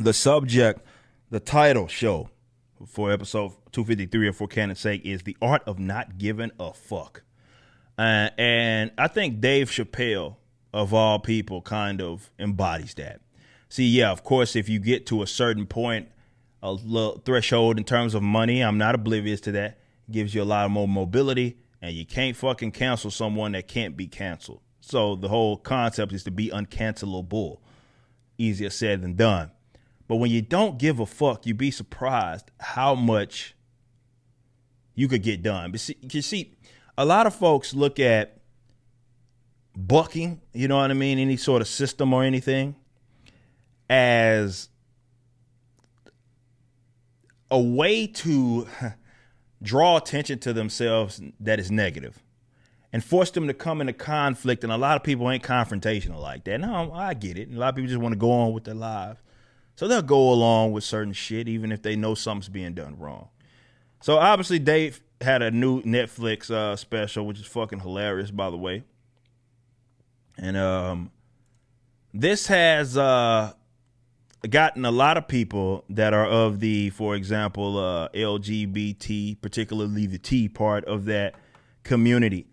The subject, the title show for episode 253 of For Canon's Sake is The Art of Not Giving a Fuck. And I think Dave Chappelle, of all people, kind of embodies that. See, yeah, of course, if you get to a certain point, a little threshold in terms of money, I'm not oblivious to that. It gives you a lot more mobility, and you can't fucking cancel someone that can't be canceled. So the whole concept is to be uncancelable. Easier said than done. But when you don't give a fuck, you'd be surprised how much you could get done. But see, a lot of folks look at bucking, you know what I mean, any sort of system or anything, as a way to draw attention to themselves that is negative and force them to come into conflict. And a lot of people ain't confrontational like that. No, I get it. A lot of people just want to go on with their lives. So they'll go along with certain shit, even if they know something's being done wrong. So obviously Dave had a new Netflix special, which is fucking hilarious, by the way. And this has gotten a lot of people that are of the, for example, LGBT, particularly the T part of that community,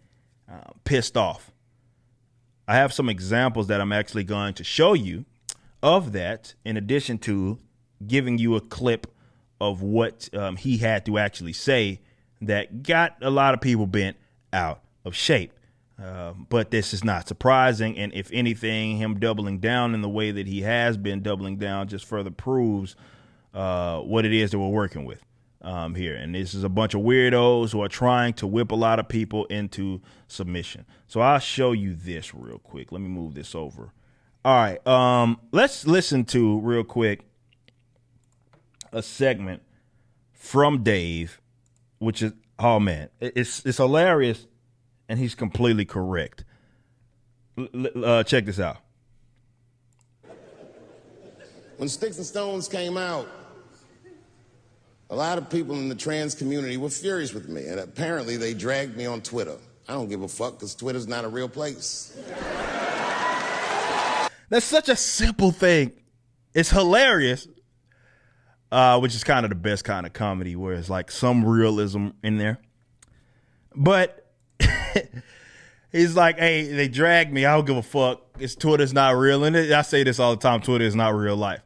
pissed off. I have some examples that I'm actually going to show you of that, in addition to giving you a clip of what he had to actually say that got a lot of people bent out of shape. But this is not surprising. And if anything, him doubling down in the way that he has been doubling down just further proves what it is that we're working with here. And this is a bunch of weirdos who are trying to whip a lot of people into submission. So I'll show you this real quick. Let me move this over. All right. Let's listen to real quick a segment from Dave, which is, oh man, it's hilarious. And he's completely correct. Check this out. When Sticks and Stones came out, a lot of people in the trans community were furious with me, and apparently they dragged me on Twitter. I don't give a fuck, because Twitter's not a real place. That's such a simple thing. It's hilarious, which is kind of the best kind of comedy, where it's like some realism in there. But he's like, hey, they dragged me. I don't give a fuck. Twitter's not real. And I say this all the time. Twitter is not real life.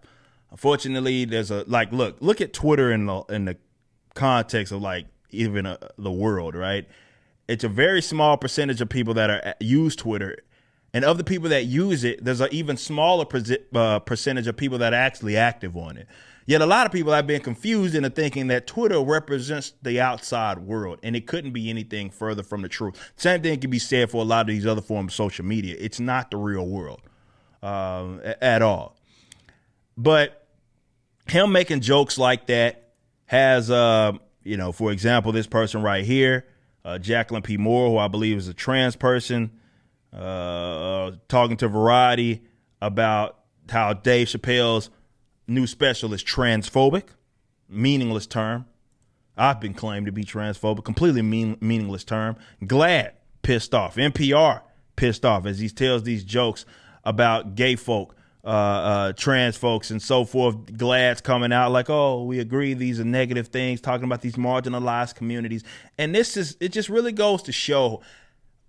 Unfortunately, there's a, like, look at Twitter in the context of, like, even the world, right? It's a very small percentage of people that use Twitter. And of the people that use it, there's an even smaller percentage of people that are actually active on it. Yet a lot of people have been confused into thinking that Twitter represents the outside world, and it couldn't be anything further from the truth. Same thing can be said for a lot of these other forms of social media. It's not the real world at all. But him making jokes like that has, for example, this person right here, Jacqueline P. Moore, who I believe is a trans person, talking to Variety about how Dave Chappelle's new special is transphobic, meaningless term. I've been claimed to be transphobic, completely meaningless term. Glad pissed off. NPR pissed off as he tells these jokes about gay folk, trans folks and so forth. Glad's coming out like, oh, we agree these are negative things, talking about these marginalized communities. And it just really goes to show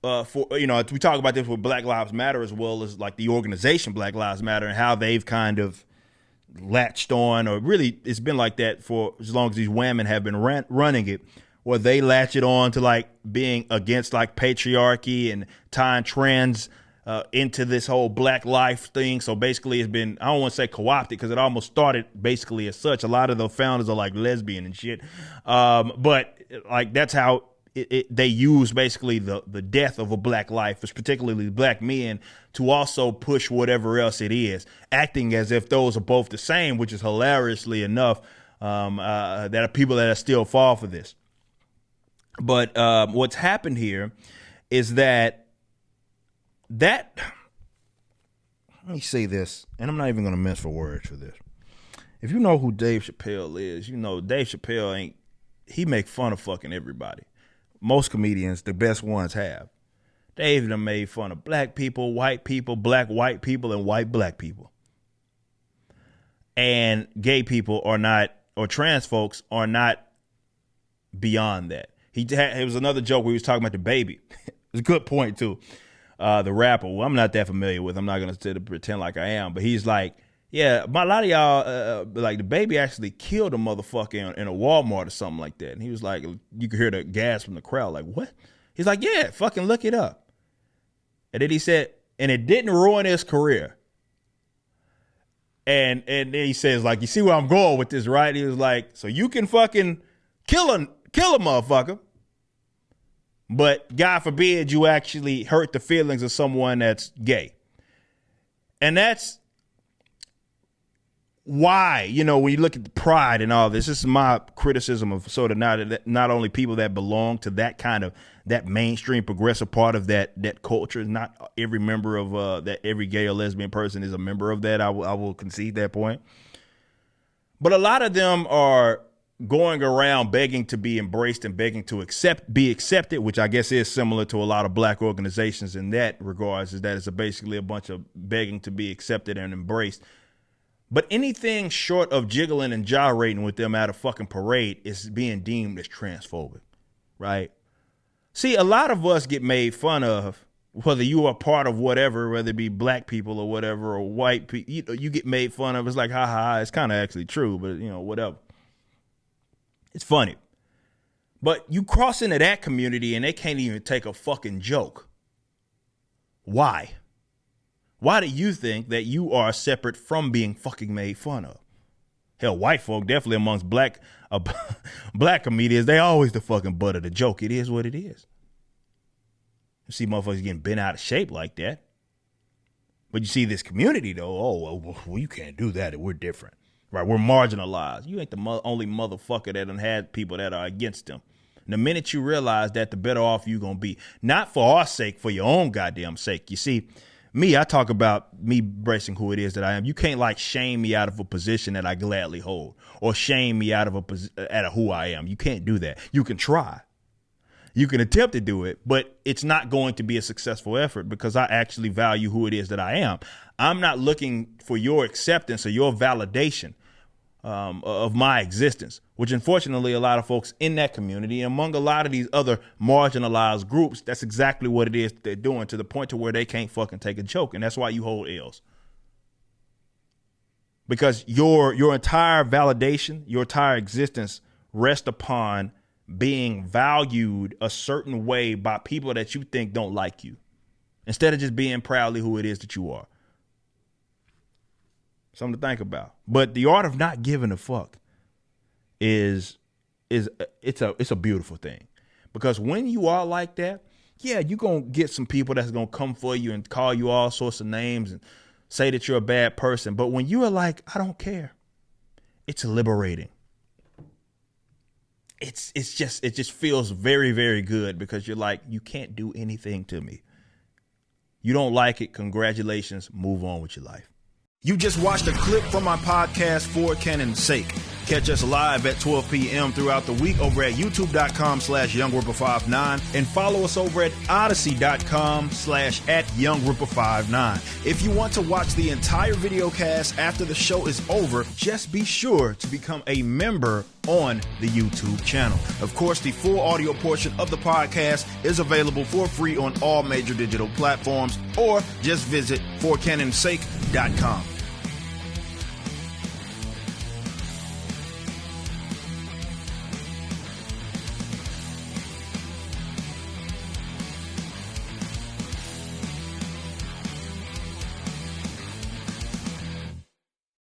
we talk about this with Black Lives Matter as well as like the organization Black Lives Matter and how they've kind of latched on, or really it's been like that for as long as these women have been running it, where they latch it on to like being against like patriarchy and tying trans into this whole Black life thing. So basically it's been, I don't want to say co-opted because it almost started basically as such. A lot of the founders are like lesbian and shit. But like that's how they use basically the death of a Black life, particularly Black men, to also push whatever else it is, acting as if those are both the same, which is hilariously enough that are people that still fall for this. But what's happened here is that let me say this, and I'm not even going to mess for words for this. If you know who Dave Chappelle is, you know Dave Chappelle he make fun of fucking everybody. Most comedians, the best ones have. Dave done made fun of black people, white people, black white people, and white black people. And gay people are not, or trans folks are not beyond that. It was another joke where he was talking about the baby. It's a good point too. The rapper, well, I'm not that familiar with. I'm not gonna sit and pretend like I am, but he's like, yeah, a lot of y'all, like the baby actually killed a motherfucker in a Walmart or something like that. And he was like, you could hear the gas from the crowd, like, what? He's like, yeah, fucking look it up. And then he said, and it didn't ruin his career. And then he says, like, you see where I'm going with this, right? He was like, so you can fucking kill a motherfucker, but God forbid you actually hurt the feelings of someone that's gay. And that's why, when you look at the pride and all this is my criticism of sort of not only people that belong to that kind of that mainstream progressive part of that culture. Not every member of that every gay or lesbian person is a member of that. I will concede that point. But a lot of them are going around begging to be embraced and begging to be accepted, which I guess is similar to a lot of black organizations in that regards, is that it's basically a bunch of begging to be accepted and embraced. But anything short of jiggling and gyrating with them at a fucking parade is being deemed as transphobic, right? See, a lot of us get made fun of, whether you are part of whatever, whether it be black people or whatever, or white people, you get made fun of. It's like, ha ha, it's kind of actually true, but whatever. It's funny. But you cross into that community and they can't even take a fucking joke. Why? Why do you think that you are separate from being fucking made fun of? Hell, white folk, definitely amongst black comedians, they always the fucking butt of the joke. It is what it is. You see motherfuckers getting bent out of shape like that. But you see this community, though, well, you can't do that. We're different. Right? We're marginalized. You ain't the only motherfucker that done had people that are against them. And the minute you realize that, the better off you going to be. Not for our sake, for your own goddamn sake. You see, I talk about me embracing who it is that I am. You can't shame me out of a position that I gladly hold, or shame me out of who I am. You can't do that. You can try. You can attempt to do it, but it's not going to be a successful effort because I actually value who it is that I am. I'm not looking for your acceptance or your validation of my existence, which unfortunately a lot of folks in that community, among a lot of these other marginalized groups, that's exactly what it is that they're doing, to the point to where they can't fucking take a joke. And that's why you hold L's. Because your entire validation, your entire existence rests upon being valued a certain way by people that you think don't like you, instead of just being proudly who it is that you are. Something to think about. But the art of not giving a fuck it's a beautiful thing. Because when you are like that, yeah, you're going to get some people that's going to come for you and call you all sorts of names and say that you're a bad person. But when you are like, I don't care, it's liberating. It just feels very, very good, because you're like, you can't do anything to me. You don't like it. Congratulations. Move on with your life. You just watched a clip from my podcast, For Canon's Sake. Catch us live at 12 p.m. throughout the week over at youtube.com/YoungRipper59 and follow us over at odyssey.com/@YoungRipper59. If you want to watch the entire video cast after the show is over, just be sure to become a member on the YouTube channel. Of course, the full audio portion of the podcast is available for free on all major digital platforms, or just visit forcanonsake.com.